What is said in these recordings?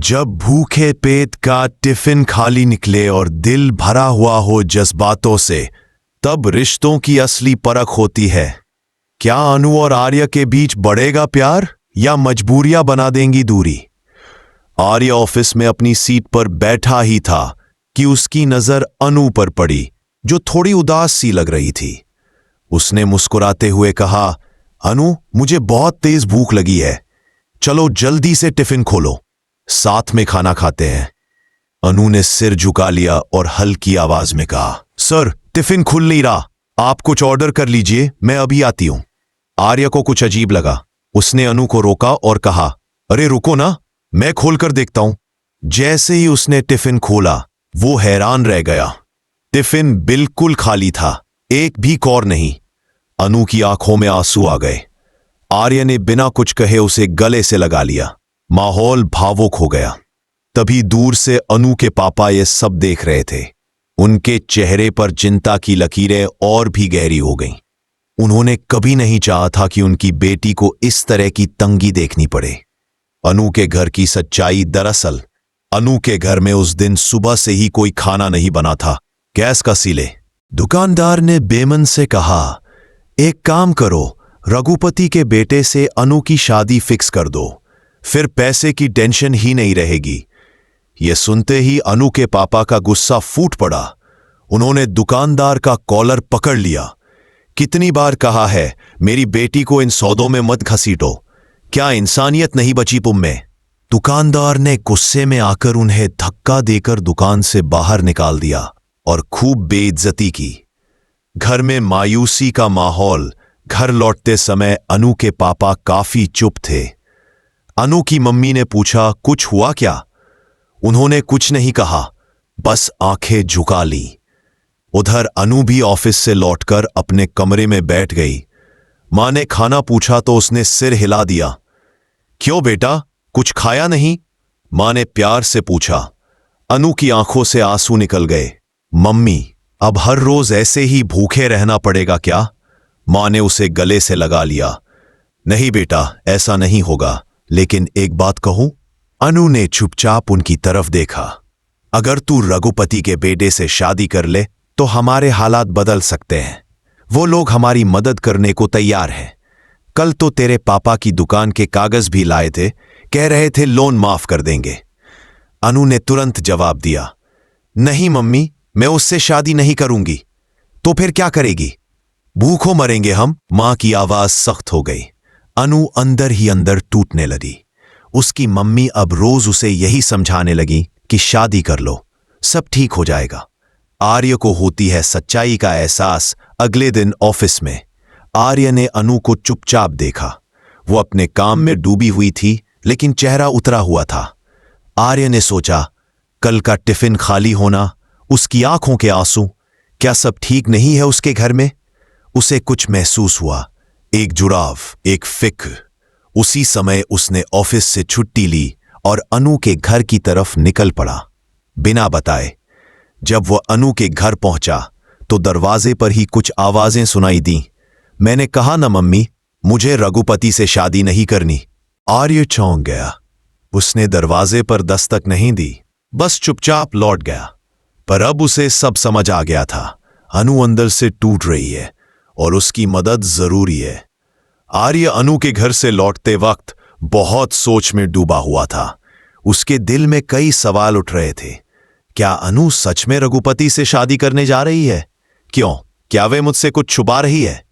जब भूखे पेट का टिफिन खाली निकले और दिल भरा हुआ हो जज्बातों से, तब रिश्तों की असली परख होती है। क्या अनु और आर्य के बीच बढ़ेगा प्यार या मजबूरियां बना देंगी दूरी? आर्य ऑफिस में अपनी सीट पर बैठा ही था कि उसकी नजर अनु पर पड़ी, जो थोड़ी उदास सी लग रही थी। उसने मुस्कुराते हुए कहा, अनु, मुझे बहुत तेज भूख लगी है, चलो जल्दी से टिफिन खोलो, साथ में खाना खाते हैं। अनु ने सिर झुका लिया और हल्की आवाज में कहा, सर टिफिन खुल नहीं रहा, आप कुछ ऑर्डर कर लीजिए, मैं अभी आती हूं। आर्य को कुछ अजीब लगा। उसने अनु को रोका और कहा, अरे रुको ना, मैं खोलकर देखता हूं। जैसे ही उसने टिफिन खोला, वो हैरान रह गया। टिफिन बिल्कुल खाली था, एक भी कौर नहीं। अनु की आंखों में आंसू आ गए। आर्य ने बिना कुछ कहे उसे गले से लगा लिया। माहौल भावुक हो गया। तभी दूर से अनु के पापा ये सब देख रहे थे। उनके चेहरे पर चिंता की लकीरें और भी गहरी हो गईं। उन्होंने कभी नहीं चाहा था कि उनकी बेटी को इस तरह की तंगी देखनी पड़े। अनु के घर की सच्चाई, दरअसल अनु के घर में उस दिन सुबह से ही कोई खाना नहीं बना था। गैस का सीले। दुकानदार ने बेमन से कहा, एक काम करो, रघुपति के बेटे से अनु की शादी फिक्स कर दो, फिर पैसे की टेंशन ही नहीं रहेगी। यह सुनते ही अनु के पापा का गुस्सा फूट पड़ा। उन्होंने दुकानदार का कॉलर पकड़ लिया। कितनी बार कहा है, मेरी बेटी को इन सौदों में मत घसीटो, क्या इंसानियत नहीं बची तुम में? दुकानदार ने गुस्से में आकर उन्हें धक्का देकर दुकान से बाहर निकाल दिया और खूब बेइज्जती की। घर में मायूसी का माहौल। घर लौटते समय अनु के पापा काफी चुप थे। अनु की मम्मी ने पूछा, कुछ हुआ क्या? उन्होंने कुछ नहीं कहा, बस आंखें झुका ली। उधर अनु भी ऑफिस से लौटकर अपने कमरे में बैठ गई। मां ने खाना पूछा तो उसने सिर हिला दिया। क्यों बेटा, कुछ खाया नहीं? मां ने प्यार से पूछा। अनु की आंखों से आंसू निकल गए। मम्मी, अब हर रोज ऐसे ही भूखे रहना पड़ेगा क्या? मां ने उसे गले से लगा लिया। नहीं बेटा, ऐसा नहीं होगा, लेकिन एक बात कहूं? अनु ने चुपचाप उनकी तरफ देखा। अगर तू रघुपति के बेटे से शादी कर ले तो हमारे हालात बदल सकते हैं। वो लोग हमारी मदद करने को तैयार हैं। कल तो तेरे पापा की दुकान के कागज भी लाए थे, कह रहे थे लोन माफ कर देंगे। अनु ने तुरंत जवाब दिया, नहीं मम्मी, मैं उससे शादी नहीं करूंगी। तो फिर क्या करेगी? भूखों मरेंगे हम। मां की आवाज सख्त हो गई। अनु अंदर ही अंदर टूटने लगी। उसकी मम्मी अब रोज उसे यही समझाने लगी कि शादी कर लो, सब ठीक हो जाएगा। आर्य को होती है सच्चाई का एहसास। अगले दिन ऑफिस में आर्य ने अनु को चुपचाप देखा। वो अपने काम में डूबी हुई थी, लेकिन चेहरा उतरा हुआ था। आर्य ने सोचा, कल का टिफिन खाली होना, उसकी आंखों के आंसू, क्या सब ठीक नहीं है उसके घर में? उसे कुछ महसूस हुआ, एक जुड़ाव, एक फिक्र। उसी समय उसने ऑफिस से छुट्टी ली और अनु के घर की तरफ निकल पड़ा, बिना बताए। जब वह अनु के घर पहुंचा तो दरवाजे पर ही कुछ आवाजें सुनाई दी। मैंने कहा ना मम्मी, मुझे रघुपति से शादी नहीं करनी। आर्य चौंक गया। उसने दरवाजे पर दस्तक नहीं दी, बस चुपचाप लौट गया। पर अब उसे सब समझ आ गया था। अनु अंदर से टूट रही है और उसकी मदद जरूरी है। आर्य अनु के घर से लौटते वक्त बहुत सोच में डूबा हुआ था। उसके दिल में कई सवाल उठ रहे थे। क्या अनु सच में रघुपति से शादी करने जा रही है? क्यों? क्या वे मुझसे कुछ छुपा रही है?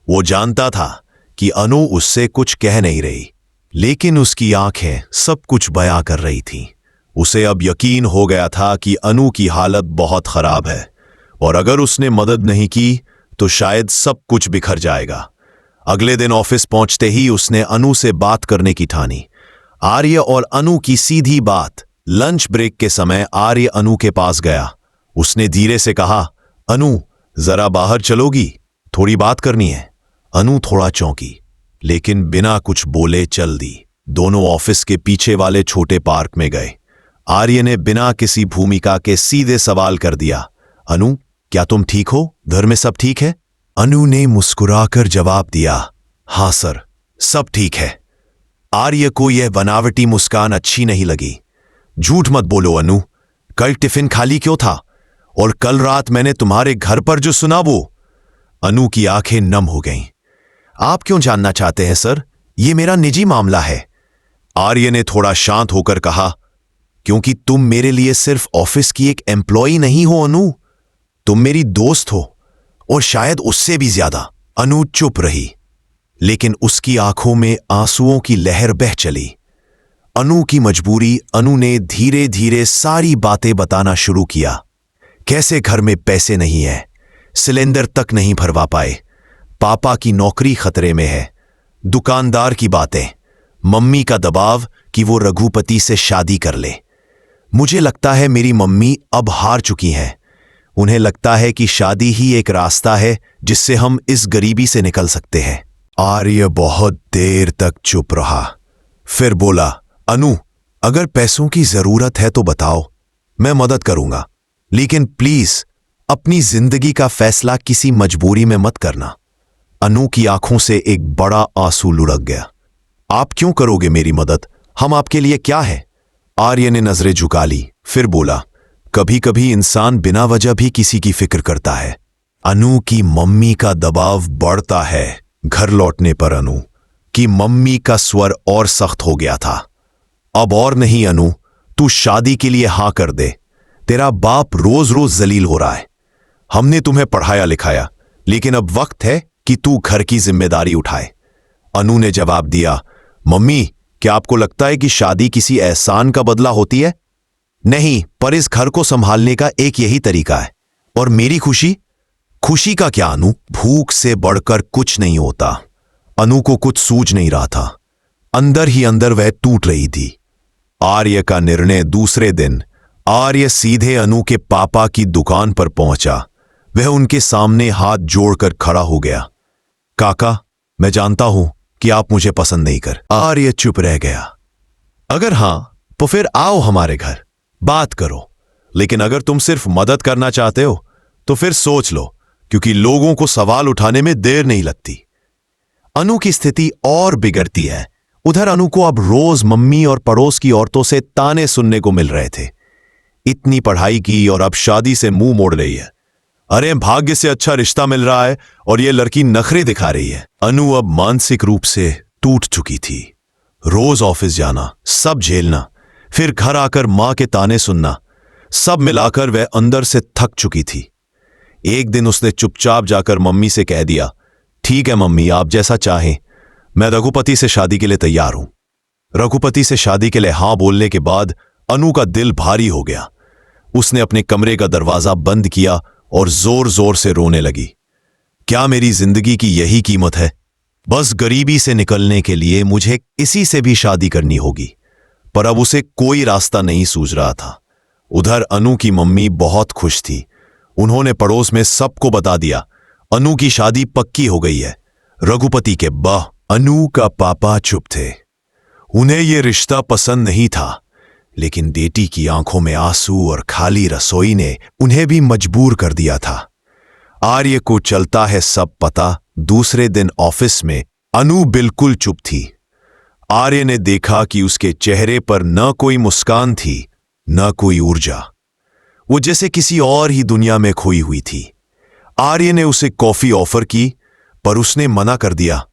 वो जानता था कि अनु उससे कुछ कह नहीं रही, लेकिन उसकी आंखें सब कुछ बयां कर रही थीं। उसे अब यकीन हो गया था कि अनु की हालत बहुत खराब है और अगर उसने मदद नहीं की तो शायद सब कुछ बिखर जाएगा। अगले दिन ऑफिस पहुंचते ही उसने अनु से बात करने की ठानी। आर्य और अनु की सीधी बात। लंच ब्रेक के समय आर्य अनु के पास गया। उसने धीरे से कहा, अनु जरा बाहर चलोगी, थोड़ी बात करनी है। अनु थोड़ा चौंकी, लेकिन बिना कुछ बोले चल दी। दोनों ऑफिस के पीछे वाले छोटे पार्क में गए। आर्य ने बिना किसी भूमिका के सीधे सवाल कर दिया, अनु क्या तुम ठीक हो? घर में सब ठीक है? अनु ने मुस्कुराकर जवाब दिया, हां सर, सब ठीक है। आर्य को यह बनावटी मुस्कान अच्छी नहीं लगी। झूठ मत बोलो अनु, कल टिफिन खाली क्यों था? और कल रात मैंने तुम्हारे घर पर जो सुना वो। अनु की आंखें नम हो गईं। आप क्यों जानना चाहते हैं सर? ये मेरा निजी मामला है। आर्य ने थोड़ा शांत होकर कहा, क्योंकि तुम मेरे लिए सिर्फ ऑफिस की एक एम्प्लॉई नहीं हो अनु, तुम मेरी दोस्त हो, और शायद उससे भी ज्यादा। अनु चुप रही, लेकिन उसकी आंखों में आंसुओं की लहर बह चली। अनु की मजबूरी। अनु ने धीरे धीरे सारी बातें बताना शुरू किया। कैसे घर में पैसे नहीं है, सिलेंडर तक नहीं भरवा पाए, पापा की नौकरी खतरे में है, दुकानदार की बातें, मम्मी का दबाव कि वो रघुपति से शादी कर ले। मुझे लगता है मेरी मम्मी अब हार चुकी हैं। उन्हें लगता है कि शादी ही एक रास्ता है जिससे हम इस गरीबी से निकल सकते हैं। आर्य बहुत देर तक चुप रहा, फिर बोला, अनु, अगर पैसों की जरूरत है तो बताओ, मैं मदद करूंगा, लेकिन प्लीज अपनी जिंदगी का फैसला किसी मजबूरी में मत करना। अनु की आंखों से एक बड़ा आंसू लुढ़क गया। आप क्यों करोगे मेरी मदद? हम आपके लिए क्या है? आर्य ने नजरें झुका ली, फिर बोला, कभी कभी इंसान बिना वजह भी किसी की फिक्र करता है। अनु की मम्मी का दबाव बढ़ता है। घर लौटने पर अनु की मम्मी का स्वर और सख्त हो गया था। अब और नहीं अनु, तू शादी के लिए हां कर दे। तेरा बाप रोज रोज जलील हो रहा है। हमने तुम्हें पढ़ाया लिखाया, लेकिन अब वक्त है कि तू घर की जिम्मेदारी उठाए। अनु ने जवाब दिया, मम्मी, क्या आपको लगता है कि शादी किसी एहसान का बदला होती है? नहीं, पर इस घर को संभालने का एक यही तरीका है। और मेरी खुशी? खुशी का क्या अनु? भूख से बढ़कर कुछ नहीं होता। अनु को कुछ सूझ नहीं रहा था। अंदर ही अंदर वह टूट रही थी। आर्य का निर्णय। दूसरे दिन आर्य सीधे अनु के पापा की दुकान पर पहुंचा। वह उनके सामने हाथ जोड़कर खड़ा हो गया। काका, मैं जानता हूं कि आप मुझे पसंद नहीं कर। आर्य चुप रह गया। अगर हां तो फिर आओ हमारे घर, बात करो। लेकिन अगर तुम सिर्फ मदद करना चाहते हो तो फिर सोच लो, क्योंकि लोगों को सवाल उठाने में देर नहीं लगती। अनु की स्थिति और बिगड़ती है। उधर अनु को अब रोज मम्मी और पड़ोस की औरतों से ताने सुनने को मिल रहे थे। इतनी पढ़ाई की और अब शादी से मुंह मोड़ रही है। अरे भाग्य से अच्छा रिश्ता मिल रहा है और ये लड़की नखरे दिखा रही है। अनु अब मानसिक रूप से टूट चुकी थी। रोज ऑफिस जाना, सब झेलना, फिर घर आकर मां के ताने सुनना, सब मिलाकर वह अंदर से थक चुकी थी। एक दिन उसने चुपचाप जाकर मम्मी से कह दिया, ठीक है मम्मी, आप जैसा चाहें, मैं रघुपति से शादी के लिए तैयार हूं। रघुपति से शादी के लिए हां बोलने के बाद अनु का दिल भारी हो गया। उसने अपने कमरे का दरवाजा बंद किया और जोर जोर से रोने लगी। क्या मेरी जिंदगी की यही कीमत है? बस गरीबी से निकलने के लिए मुझे इसी से भी शादी करनी होगी। पर अब उसे कोई रास्ता नहीं सूझ रहा था। उधर अनु की मम्मी बहुत खुश थी। उन्होंने पड़ोस में सबको बता दिया, अनु की शादी पक्की हो गई है रघुपति के बा। अनु का पापा चुप थे। उन्हें यह रिश्ता पसंद नहीं था, लेकिन बेटी की आंखों में आंसू और खाली रसोई ने उन्हें भी मजबूर कर दिया था। आर्य को चलता है सब पता। दूसरे दिन ऑफिस में अनु बिल्कुल चुप थी। आर्य ने देखा कि उसके चेहरे पर न कोई मुस्कान थी, न कोई ऊर्जा। वो जैसे किसी और ही दुनिया में खोई हुई थी। आर्य ने उसे कॉफी ऑफर की, पर उसने मना कर दिया।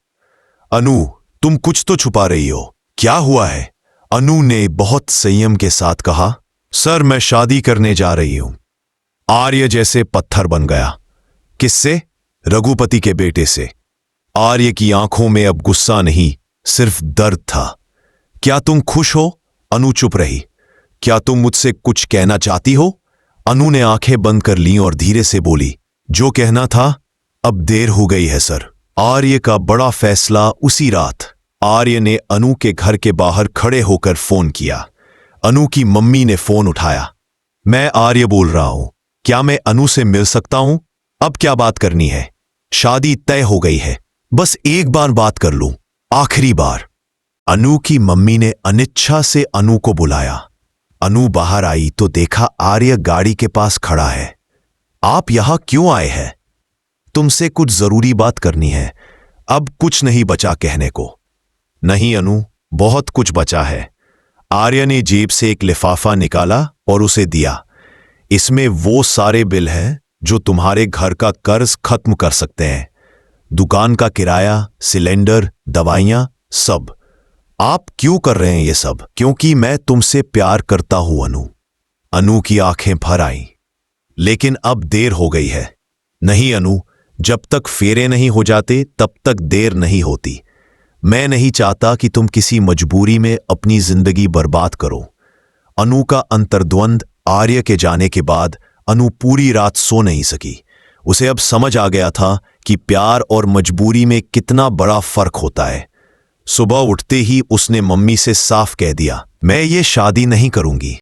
अनु, तुम कुछ तो छुपा रही हो, क्या हुआ है? अनु ने बहुत संयम के साथ कहा, सर मैं शादी करने जा रही हूं। आर्य जैसे पत्थर बन गया। किससे? रघुपति के बेटे से। आर्य की आंखों में अब गुस्सा नहीं, सिर्फ दर्द था। क्या तुम खुश हो? अनु चुप रही। क्या तुम मुझसे कुछ कहना चाहती हो? अनु ने आंखें बंद कर लीं और धीरे से बोली, जो कहना था, अब देर हो गई है सर। आर्य का बड़ा फैसला। उसी रात आर्य ने अनु के घर के बाहर खड़े होकर फोन किया। अनु की मम्मी ने फोन उठाया। मैं आर्य बोल रहा हूं, क्या मैं अनु से मिल सकता हूं? अब क्या बात करनी है? शादी तय हो गई है, बस एक बार बात कर लूं, आखिरी बार। अनु की मम्मी ने अनिच्छा से अनु को बुलाया। अनु बाहर आई तो देखा आर्य गाड़ी के पास खड़ा है। आप यहां क्यों आए हैं? तुमसे कुछ जरूरी बात करनी है। अब कुछ नहीं बचा कहने को। नहीं अनु, बहुत कुछ बचा है। आर्य ने जेब से एक लिफाफा निकाला और उसे दिया। इसमें वो सारे बिल हैं जो तुम्हारे घर का कर्ज खत्म कर सकते हैं। दुकान का किराया, सिलेंडर, दवाइयां, सब। आप क्यों कर रहे हैं ये सब? क्योंकि मैं तुमसे प्यार करता हूं अनु। अनु की आंखें भर आईं। लेकिन अब देर हो गई है। नहीं अनु, जब तक फेरे नहीं हो जाते तब तक देर नहीं होती। मैं नहीं चाहता कि तुम किसी मजबूरी में अपनी जिंदगी बर्बाद करो। अनु का अंतर्द्वंद आर्य के जाने के बाद अनु पूरी रात सो नहीं सकी। उसे अब समझ आ गया था कि प्यार और मजबूरी में कितना बड़ा फर्क होता है। सुबह उठते ही उसने मम्मी से साफ कह दिया, मैं ये शादी नहीं करूंगी।